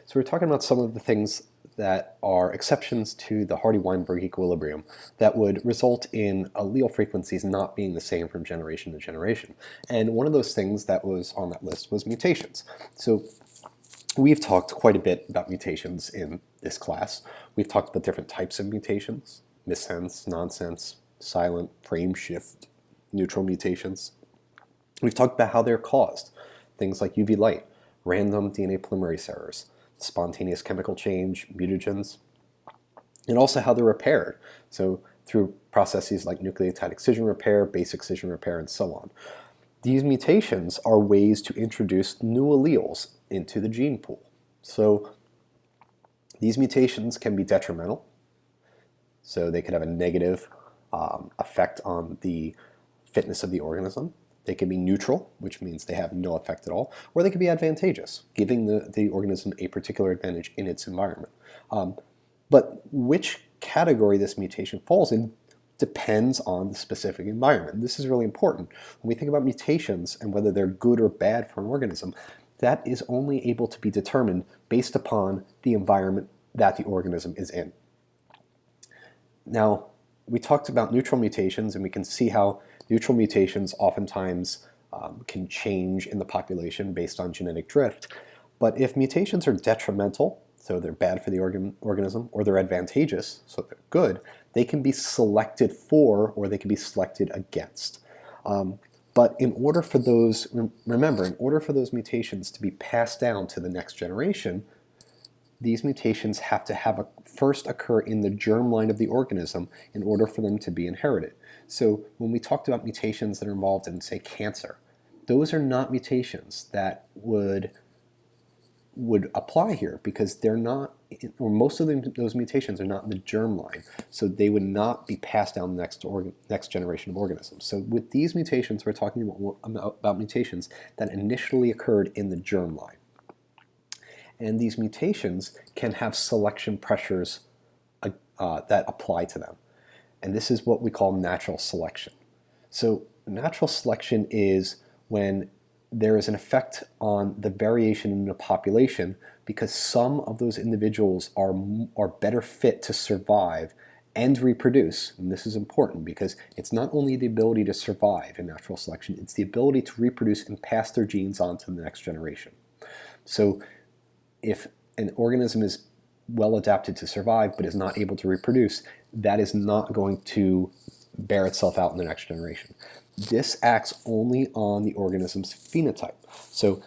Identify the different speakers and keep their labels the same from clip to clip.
Speaker 1: So we're talking about some of the things that are exceptions to the Hardy-Weinberg equilibrium that would result in allele frequencies not being the same from generation to generation. And one of those things that was on that list was mutations. So we've talked quite a bit about mutations in this class. We've talked about different types of mutations: missense, nonsense, silent, frame shift, neutral mutations. We've talked about how they're caused, things like UV light, random DNA polymerase errors, spontaneous chemical change, mutagens, and also how they're repaired, so through processes like nucleotide excision repair, base excision repair, and so on. These mutations are ways to introduce new alleles into the gene pool. So these mutations can be detrimental, so they could have a negative effect on the fitness of the organism. They can be neutral, which means they have no effect at all, or they can be advantageous, giving the organism a particular advantage in its environment. But which category this mutation falls in depends on the specific environment. This is really important. When we think about mutations and whether they're good or bad for an organism, that is only able to be determined based upon the environment that the organism is in. Now, we talked about neutral mutations, and we can see how neutral mutations oftentimes can change in the population based on genetic drift. But if mutations are detrimental, so they're bad for the organism, or they're advantageous, so they're good, they can be selected for or they can be selected against. But in order for those, remember, in order for those mutations to be passed down to the next generation, these mutations have to first occur in the germline of the organism in order for them to be inherited. So when we talked about mutations that are involved in, say, cancer, those are not mutations that would apply here because they're not, or most of those mutations are not in the germline, so they would not be passed down the next generation of organisms. So with these mutations, we're talking about mutations that initially occurred in the germline. And these mutations can have selection pressures that apply to them. And this is what we call natural selection. So natural selection is when there is an effect on the variation in the population because some of those individuals are better fit to survive and reproduce. And this is important because it's not only the ability to survive in natural selection, it's the ability to reproduce and pass their genes on to the next generation. So if an organism is well adapted to survive but is not able to reproduce, that is not going to bear itself out in the next generation. This acts only on the organism's phenotype. So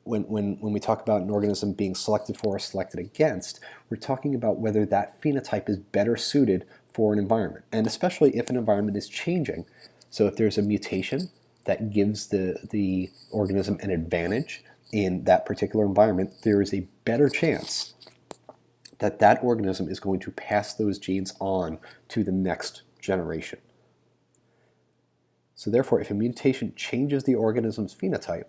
Speaker 1: when we talk about an organism being selected for or selected against, we're talking about whether that phenotype is better suited for an environment, and especially if an environment is changing. So if there's a mutation that gives the organism an advantage in that particular environment, there is a better chance that that organism is going to pass those genes on to the next generation. So therefore, if a mutation changes the organism's phenotype,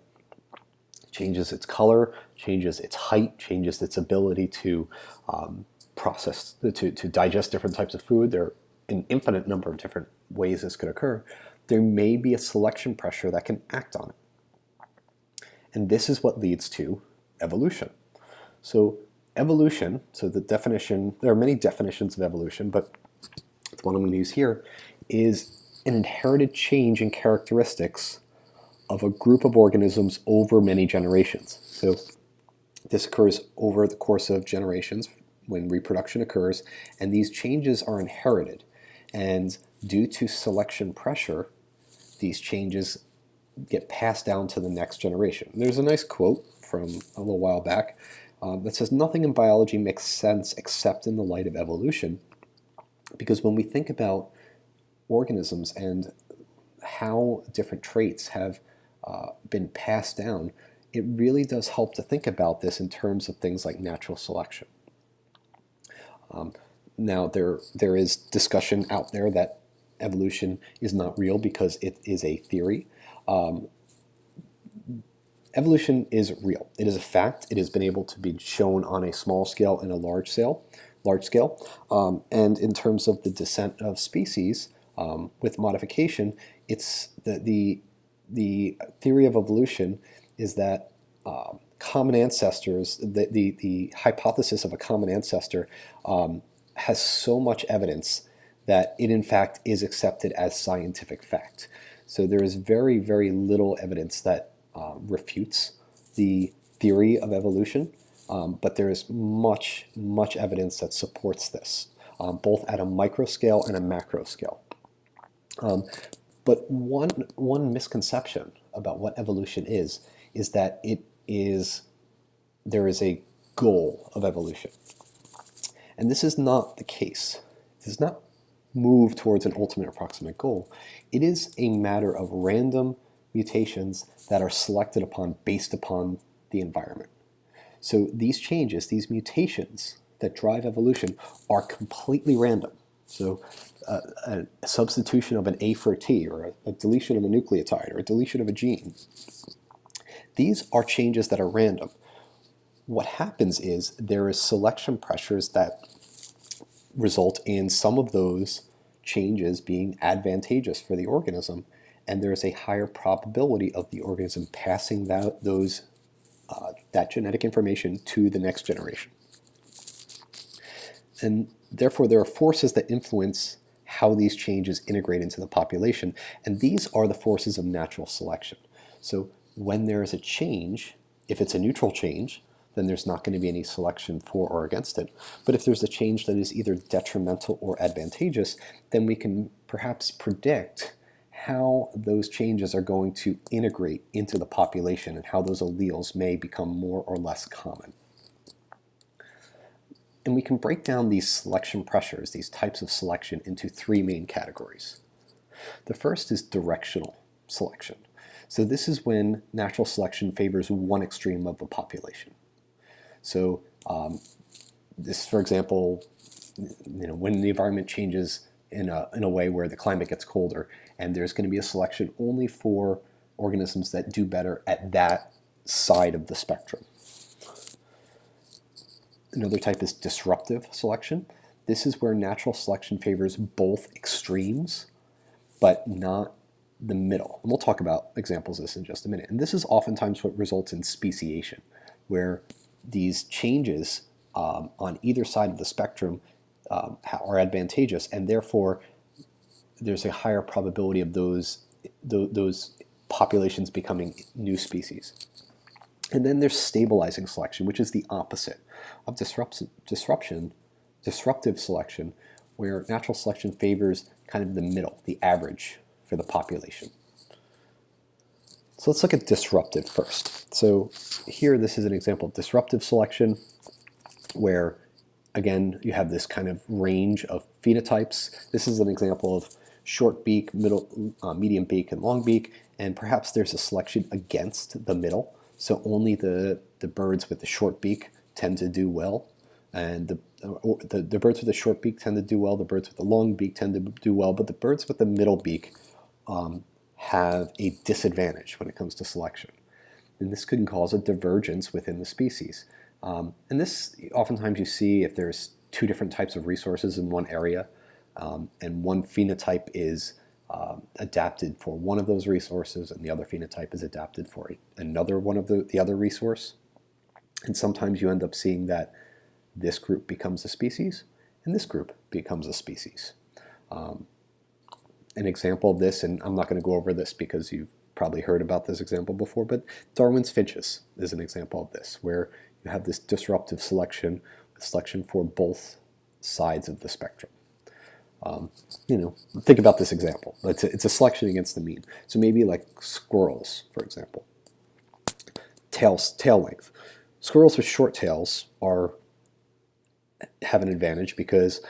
Speaker 1: changes its color, changes its height, changes its ability to to digest different types of food, there are an infinite number of different ways this could occur, there may be a selection pressure that can act on it. And this is what leads to evolution. So evolution, so the definition, there are many definitions of evolution, but the one I'm going to use here is an inherited change in characteristics of a group of organisms over many generations. So this occurs over the course of generations when reproduction occurs, and these changes are inherited. And due to selection pressure, these changes get passed down to the next generation. There's a nice quote from a little while back that says, "Nothing in biology makes sense except in the light of evolution," because when we think about organisms and how different traits have been passed down, it really does help to think about this in terms of things like natural selection. Now, there is discussion out there that evolution is not real because it is a theory. Evolution is real. It is a fact. It has been able to be shown on a small scale and a large scale. And in terms of the descent of species with modification, it's the theory of evolution is that common ancestors, the hypothesis of a common ancestor has so much evidence that it in fact is accepted as scientific fact. So there is very, very little evidence that refutes the theory of evolution, but there is much, much evidence that supports this, both at a micro scale and a macro scale. But one misconception about what evolution is that there is a goal of evolution. And this is not the case. It does not move towards an ultimate approximate goal. It is a matter of random mutations that are selected upon based upon the environment. So these changes, these mutations that drive evolution are completely random. So a substitution of an A for a T, or a deletion of a nucleotide, or a deletion of a gene, these are changes that are random. What happens is there is selection pressures that result in some of those changes being advantageous for the organism, and there is a higher probability of the organism passing that genetic information to the next generation. And therefore, there are forces that influence how these changes integrate into the population, and these are the forces of natural selection. So when there is a change, if it's a neutral change, then there's not going to be any selection for or against it. But if there's a change that is either detrimental or advantageous, then we can perhaps predict how those changes are going to integrate into the population and how those alleles may become more or less common. And we can break down these selection pressures, these types of selection, into three main categories. The first is directional selection. So this is when natural selection favors one extreme of the population. So this, for example, when the environment changes in a way where the climate gets colder, and there's going to be a selection only for organisms that do better at that side of the spectrum. Another type is disruptive selection. This is where natural selection favors both extremes, but not the middle. And we'll talk about examples of this in just a minute. And this is oftentimes what results in speciation, where these changes on either side of the spectrum are advantageous, and therefore there's a higher probability of those populations becoming new species. And then there's stabilizing selection, which is the opposite of disruptive selection, where natural selection favors kind of the middle, the average for the population. So let's look at disruptive first. So here, this is an example of disruptive selection, where again, you have this kind of range of phenotypes. This is an example of short beak, medium beak, and long beak, and perhaps there's a selection against the middle. So only the birds with the short beak tend to do well, and the birds with the short beak tend to do well, the birds with the long beak tend to do well, but the birds with the middle beak have a disadvantage when it comes to selection. And this could cause a divergence within the species. And this, oftentimes you see if there's two different types of resources in one area, and one phenotype is adapted for one of those resources, and the other phenotype is adapted for another one of the other resource. And sometimes you end up seeing that this group becomes a species, and this group becomes a species. An example of this, and I'm not going to go over this because you've probably heard about this example before, but Darwin's finches is an example of this, where you have this disruptive selection for both sides of the spectrum. Think about this example. It's a selection against the mean. So maybe like squirrels, for example. Tail length. Squirrels with short tails have an advantage because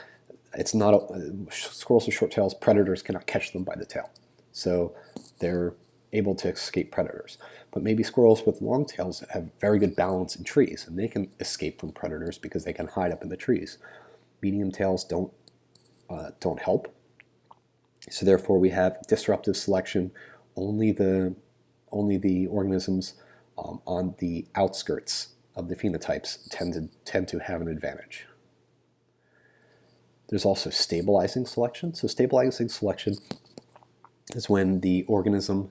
Speaker 1: squirrels with short tails, predators cannot catch them by the tail. So they're able to escape predators. But maybe squirrels with long tails have very good balance in trees, and they can escape from predators because they can hide up in the trees. Medium tails don't help. So therefore we have disruptive selection. Only the organisms on the outskirts of the phenotypes tend to have an advantage. There's also stabilizing selection. So stabilizing selection is when the organisms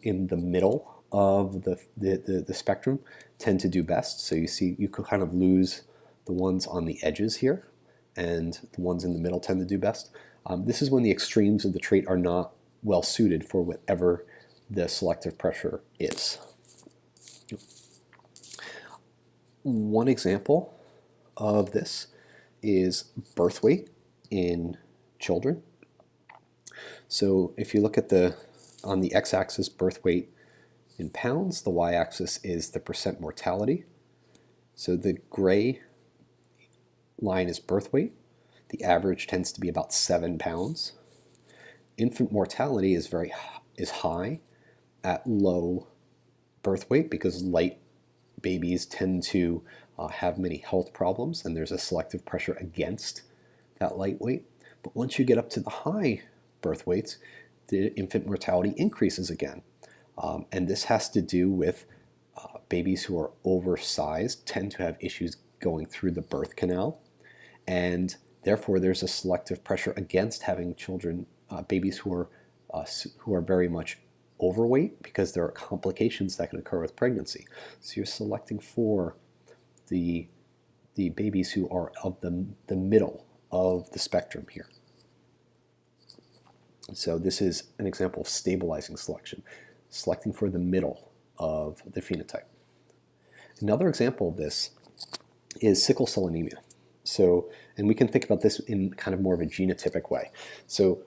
Speaker 1: in the middle of the spectrum tend to do best. So you see, you could kind of lose the ones on the edges here, and the ones in the middle tend to do best. This is when the extremes of the trait are not well suited for whatever the selective pressure is. One example of this is birth weight in children. So if you look at on the x-axis birth weight in pounds, the y-axis is the percent mortality. So the gray line is birth weight. The average tends to be about 7 pounds. Infant mortality is high at low birth weight because light babies tend to have many health problems, and there's a selective pressure against that light weight. But once you get up to the high birth weights, the infant mortality increases again. And this has to do with babies who are oversized tend to have issues going through the birth canal, and therefore there's a selective pressure against having children, babies who are very much overweight, because there are complications that can occur with pregnancy. So you're selecting for the babies who are of the middle of the spectrum here. So this is an example of stabilizing selection, selecting for the middle of the phenotype. Another example of this is sickle cell anemia. So, and we can think about this in kind of more of a genotypic way. So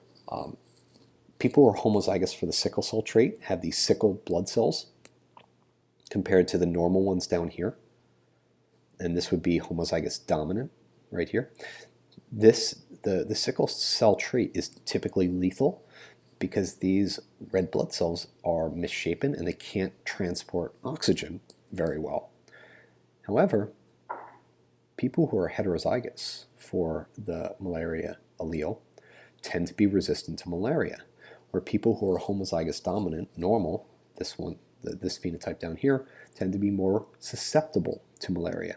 Speaker 1: people who are homozygous for the sickle cell trait have these sickle blood cells compared to the normal ones down here. And this would be homozygous dominant right here. The sickle cell trait is typically lethal because these red blood cells are misshapen and they can't transport oxygen very well. However, people who are heterozygous for the malaria allele tend to be resistant to malaria, where people who are homozygous dominant, normal, this phenotype down here, tend to be more susceptible to malaria.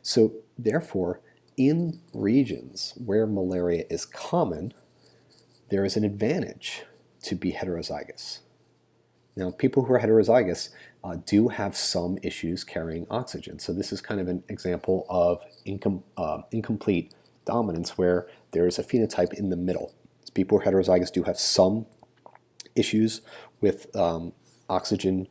Speaker 1: So therefore, in regions where malaria is common, there is an advantage to be heterozygous. Now, people who are heterozygous do have some issues carrying oxygen. So this is kind of an example of incomplete dominance, where there is a phenotype in the middle. So people who are heterozygous do have some issues with oxygen,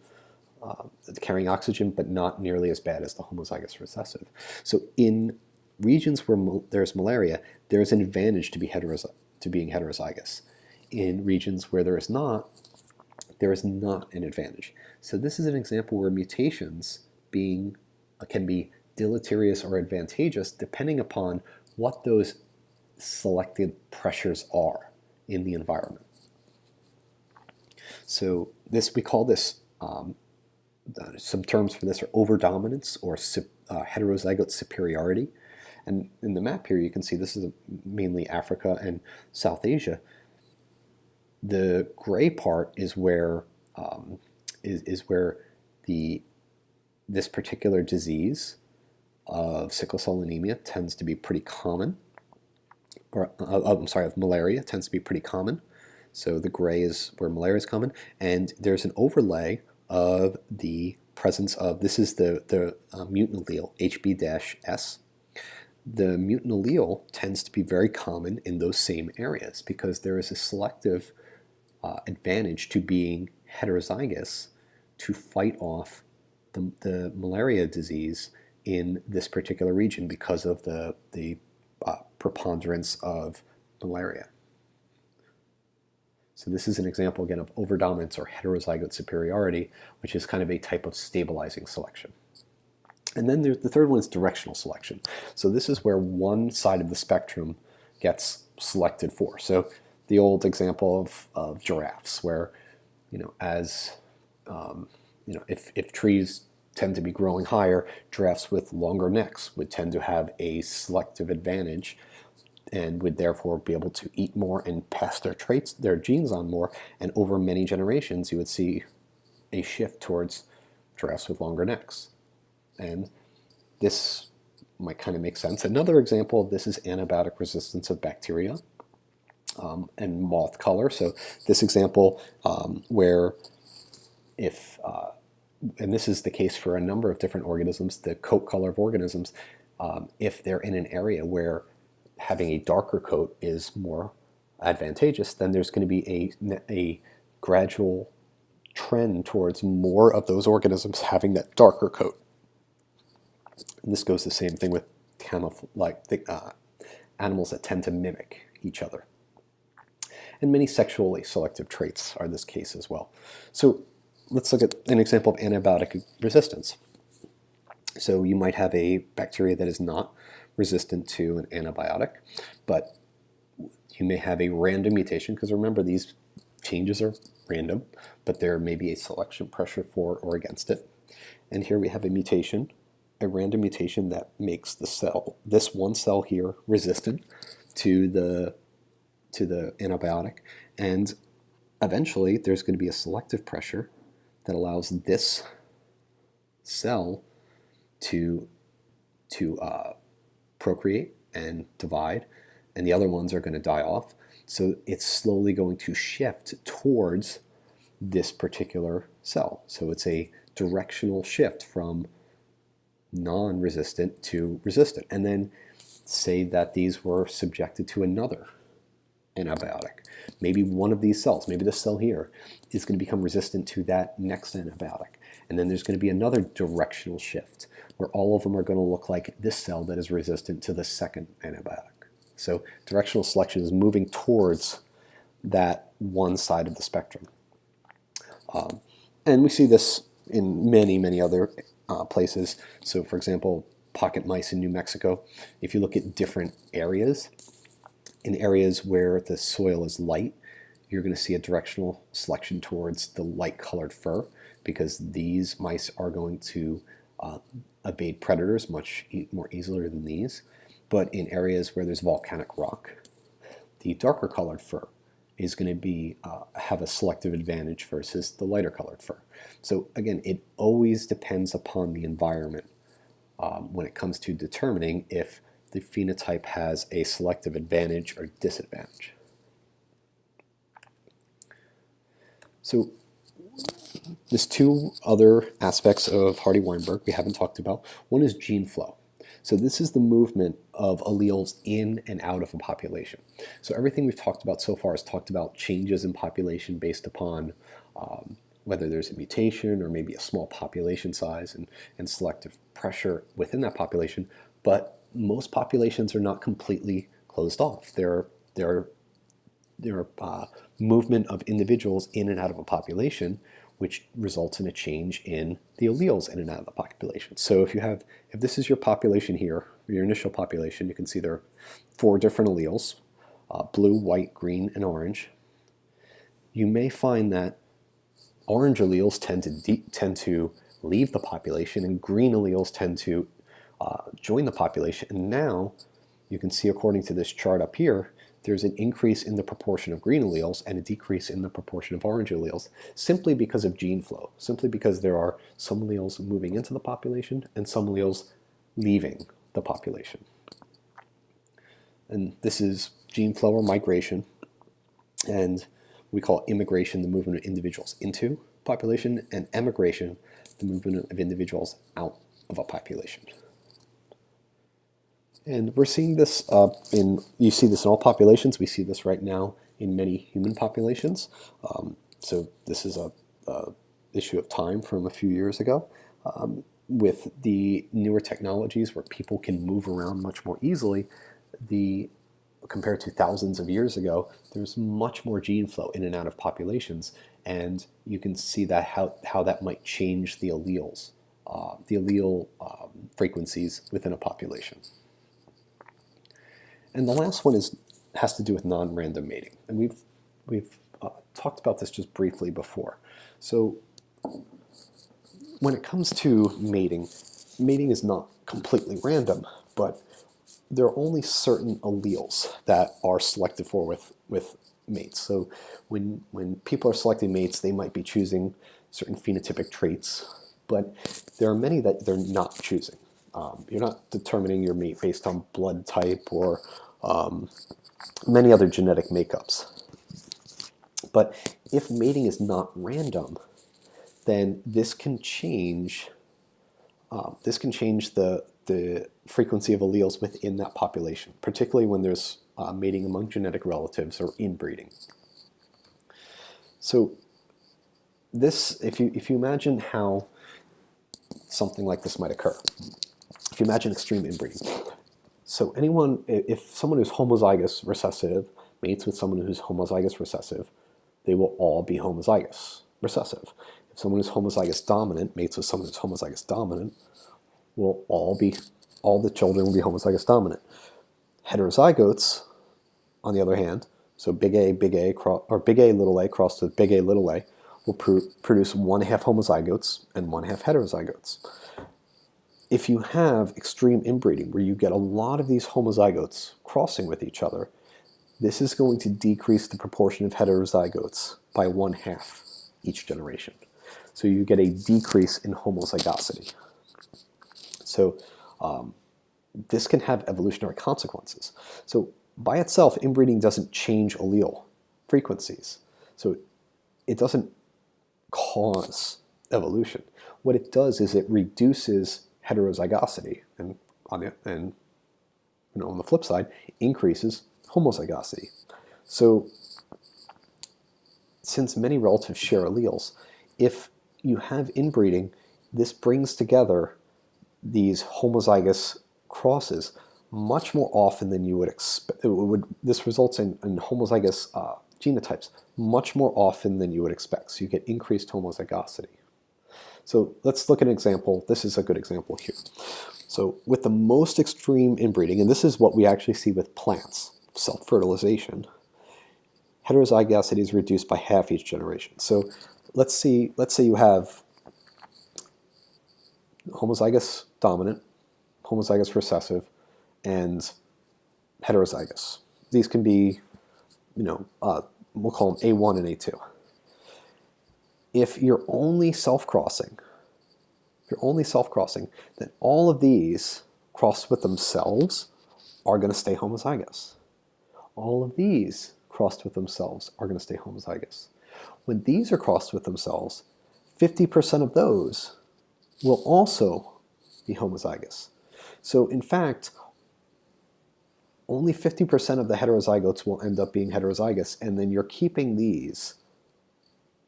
Speaker 1: carrying oxygen, but not nearly as bad as the homozygous recessive. So in regions where there's malaria, there's an advantage to being heterozygous. In regions where there is not an advantage. So this is an example where mutations can be deleterious or advantageous depending upon what those selected pressures are in the environment. So we call this, some terms for this are overdominance or heterozygote superiority. And in the map here, you can see this is mainly Africa and South Asia. The gray part is where this particular disease of sickle cell anemia tends to be pretty common, or of malaria tends to be pretty common. So the gray is where malaria is common, and there's an overlay of the presence of, this is the mutant allele, HB-S. The mutant allele tends to be very common in those same areas because there is a selective advantage to being heterozygous to fight off the malaria disease in this particular region because of the preponderance of malaria. So this is an example again of overdominance or heterozygote superiority, which is kind of a type of stabilizing selection. And then the third one is directional selection. So this is where one side of the spectrum gets selected for. So the old example of giraffes, where if trees tend to be growing higher, giraffes with longer necks would tend to have a selective advantage and would therefore be able to eat more and pass their genes on more. And over many generations, you would see a shift towards giraffes with longer necks. And this might kind of make sense. Another example of this is antibiotic resistance of bacteria and moth color. So this example where if and this is the case for a number of different organisms, the coat color of organisms, if they're in an area where having a darker coat is more advantageous, then there's going to be a gradual trend towards more of those organisms having that darker coat. And this goes the same thing with animals that tend to mimic each other. And many sexually selective traits are this case as well. So let's look at an example of antibiotic resistance. So you might have a bacteria that is not resistant to an antibiotic, but you may have a random mutation, because remember, these changes are random, but there may be a selection pressure for or against it. And here we have a mutation, a random mutation that makes the cell, this one cell here, resistant to the antibiotic, and eventually there's going to be a selective pressure that allows this cell to procreate and divide, and the other ones are going to die off. So it's slowly going to shift towards this particular cell. So it's a directional shift from non-resistant to resistant. And then say that these were subjected to another antibiotic. Maybe one of these cells, maybe this cell here, is going to become resistant to that next antibiotic. And then there's going to be another directional shift where all of them are going to look like this cell that is resistant to the second antibiotic. So directional selection is moving towards that one side of the spectrum. And we see this in many, many other places. So for example, pocket mice in New Mexico, if you look at different areas, in areas where the soil is light, you're going to see a directional selection towards the light colored fur, because these mice are going to evade predators much more easily than these. But in areas where there's volcanic rock, the darker colored fur is going to be have a selective advantage versus the lighter colored fur. So again, it always depends upon the environment when it comes to determining if the phenotype has a selective advantage or disadvantage. So there's two other aspects of Hardy-Weinberg we haven't talked about. One is gene flow. So this is the movement of alleles in and out of a population. So everything we've talked about so far has talked about changes in population based upon whether there's a mutation or maybe a small population size and selective pressure within that population. But most populations are not completely closed off. There are movement of individuals in and out of a population, which results in a change in the alleles in and out of the population. So if this is your population here, your initial population, you can see there are 4 different alleles, blue, white, green, and orange. You may find that orange alleles tend to leave the population, and green alleles tend to join the population. And now you can see, according to this chart up here, there's an increase in the proportion of green alleles and a decrease in the proportion of orange alleles, simply because of gene flow, simply because there are some alleles moving into the population and some alleles leaving the population. And this is gene flow or migration, and we call immigration the movement of individuals into population, and emigration the movement of individuals out of a population. And we're seeing this you see this in all populations. We see this right now in many human populations. So this is a issue of time from a few years ago. With the newer technologies where people can move around much more easily, compared to thousands of years ago, there's much more gene flow in and out of populations, and you can see that how that might change the alleles, the allele frequencies within a population. And the last one has to do with non-random mating, and we've talked about this just briefly before. So when it comes to mating is not completely random, but there are only certain alleles that are selected for with mates. So when people are selecting mates, they might be choosing certain phenotypic traits, but there are many that they're not choosing. You're not determining your mate based on blood type or many other genetic makeups. But if mating is not random, then this can change the frequency of alleles within that population, particularly when there's mating among genetic relatives or inbreeding. So this, if you imagine how something like this might occur, if you imagine extreme inbreeding. So if someone who's homozygous recessive mates with someone who's homozygous recessive, they will all be homozygous recessive. If someone who's homozygous dominant mates with someone who's homozygous dominant, all the children will be homozygous dominant. Heterozygotes, on the other hand, so big A, or big A, little a crossed with big A, little a, will produce 1/2 homozygotes and 1/2 heterozygotes. If you have extreme inbreeding, where you get a lot of these homozygotes crossing with each other, this is going to decrease the proportion of heterozygotes by 1/2 each generation. So you get a decrease in homozygosity. So this can have evolutionary consequences. So by itself, inbreeding doesn't change allele frequencies. So it doesn't cause evolution. What it does is it reduces heterozygosity, and on the flip side, increases homozygosity. So since many relatives share alleles, if you have inbreeding, this brings together these homozygous crosses much more often than you would expect. This results in homozygous genotypes much more often than you would expect. So you get increased homozygosity. So let's look at an example. This is a good example here. So with the most extreme inbreeding, and this is what we actually see with plants, self-fertilization, heterozygosity is reduced by 1/2 each generation. So let's say you have homozygous dominant, homozygous recessive, and heterozygous. These can be, we'll call them A1 and A2. If you're only self-crossing, then all of these crossed with themselves are going to stay homozygous. All of these crossed with themselves are going to stay homozygous. When these are crossed with themselves, 50% of those will also be homozygous. So in fact, only 50% of the heterozygotes will end up being heterozygous, and then you're keeping these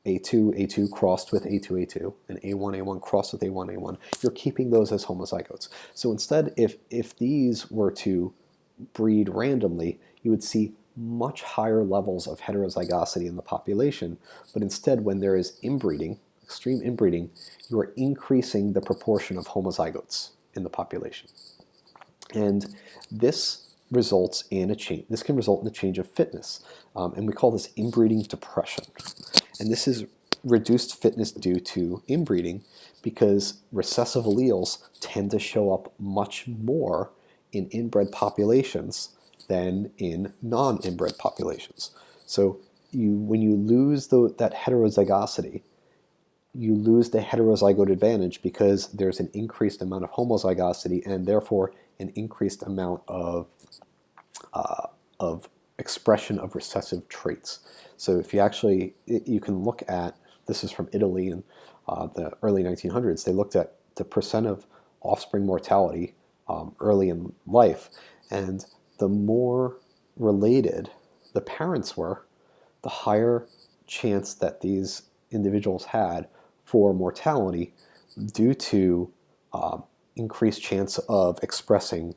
Speaker 1: A2 crossed with A2 and A1 crossed with A1. You're keeping those as homozygotes. So instead, if these were to breed randomly, you would see much higher levels of heterozygosity in the population, but instead when there is inbreeding, extreme inbreeding, you are increasing the proportion of homozygotes in the population. And this results in a change. This can result in a change of fitness, and we call this inbreeding depression. And this is reduced fitness due to inbreeding because recessive alleles tend to show up much more in inbred populations than in non-inbred populations. So when you lose that heterozygosity, you lose the heterozygote advantage because there's an increased amount of homozygosity and therefore an increased amount of expression of recessive traits. So if you can look at, this is from Italy in the early 1900s, they looked at the percent of offspring mortality early in life, and the more related the parents were, the higher chance that these individuals had for mortality due to increased chance of expressing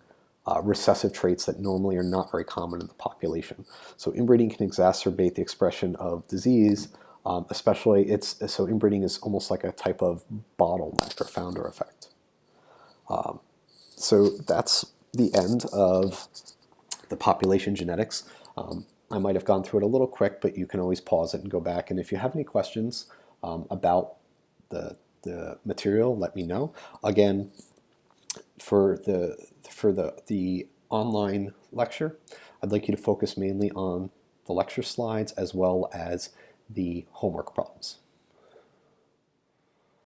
Speaker 1: recessive traits that normally are not very common in the population. So inbreeding can exacerbate the expression of disease, so inbreeding is almost like a type of bottleneck or founder effect. So that's the end of the population genetics. I might have gone through it a little quick, but you can always pause it and go back. And if you have any questions about the material, let me know. Again, for the online lecture, I'd like you to focus mainly on the lecture slides as well as the homework problems.